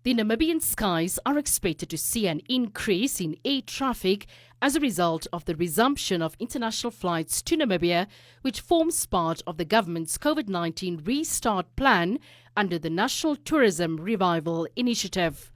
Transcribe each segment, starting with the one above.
The Namibian skies are expected to see an increase in air traffic as a result of the resumption of international flights to Namibia, which forms part of the government's COVID-19 restart plan under the National Tourism Revival Initiative.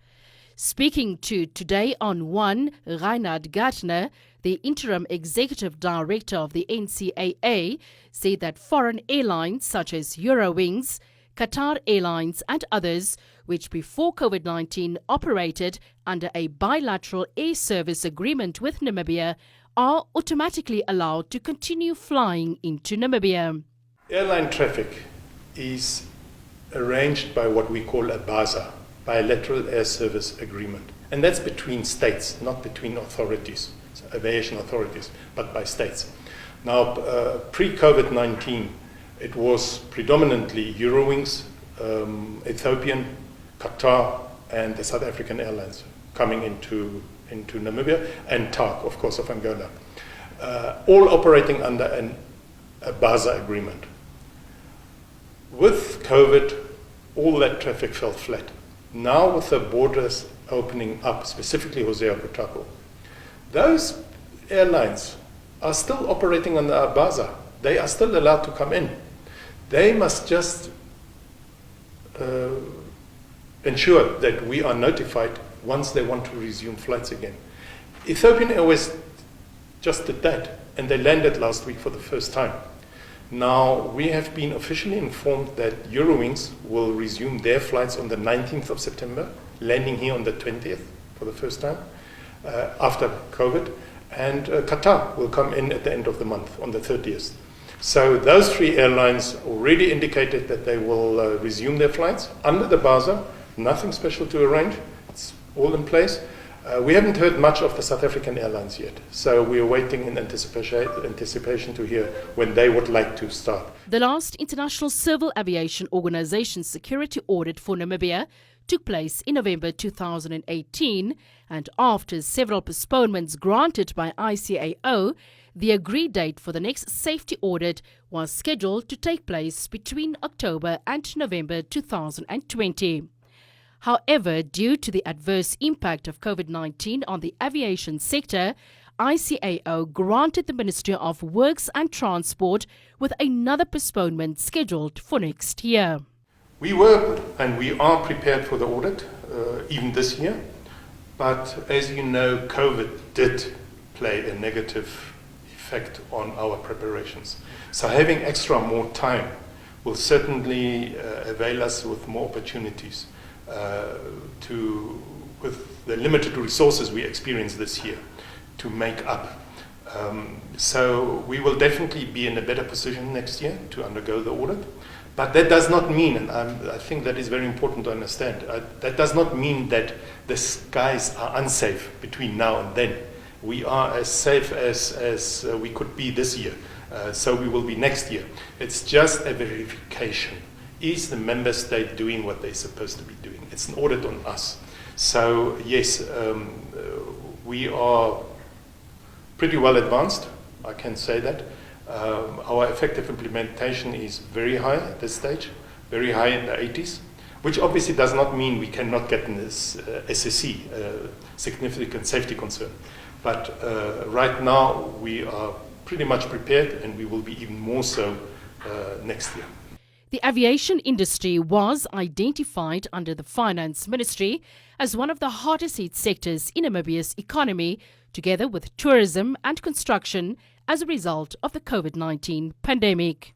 Speaking to Today on One, Reinhard Gartner, the interim executive director of the NCAA, said that foreign airlines such as Eurowings, Qatar Airlines and others, which before COVID-19 operated under a bilateral air service agreement with Namibia, are automatically allowed to continue flying into Namibia. Airline traffic is arranged by what we call a BASA, bilateral air service agreement. And that's between states, not between authorities, aviation authorities, but by states. Now, pre-COVID-19, it was predominantly Eurowings, Ethiopian, Qatar, and the South African Airlines coming into Namibia, and TARC, of course, of Angola, all operating under a BASA agreement. With COVID, all that traffic fell flat. Now, with the borders opening up, specifically Hosea Kutako, those airlines are still operating under a BASA. They are still allowed to come in. They must just ensure that we are notified once they want to resume flights again. Ethiopian Airways just did that, and they landed last week for the first time. Now, we have been officially informed that Eurowings will resume their flights on the 19th of September, landing here on the 20th for the first time after COVID, and Qatar will come in at the end of the month on the 30th. So those three airlines already indicated that they will resume their flights under the BASA. Nothing special to arrange. It's all in place. We haven't heard much of the South African Airlines yet, so we are waiting in anticipation to hear when they would like to start. The last International Civil Aviation Organization security audit for Namibia took place in November 2018, and after several postponements granted by ICAO, the agreed date for the next safety audit was scheduled to take place between October and November 2020. However, due to the adverse impact of COVID-19 on the aviation sector, ICAO granted the Ministry of Works and Transport with another postponement scheduled for next year. We were and we are prepared for the audit, even this year. But as you know, COVID did play a negative effect on our preparations. So having extra more time will certainly avail us with more opportunities with the limited resources we experienced this year, to make up. So we will definitely be in a better position next year to undergo the audit. But that does not mean, and I think that is very important to understand, that does not mean that the skies are unsafe between now and then. We are as safe as we could be this year, so we will be next year. It's just a verification. Is the member state doing what they're supposed to be doing? It's an audit on us. So yes, we are pretty well advanced, I can say that. Our effective implementation is very high at this stage, very high in the 80s, which obviously does not mean we cannot get in this SSC, significant safety concern. But right now we are pretty much prepared, and we will be even more so next year. The aviation industry was identified under the Finance Ministry as one of the hardest hit sectors in Namibia's economy, together with tourism and construction, as a result of the COVID-19 pandemic.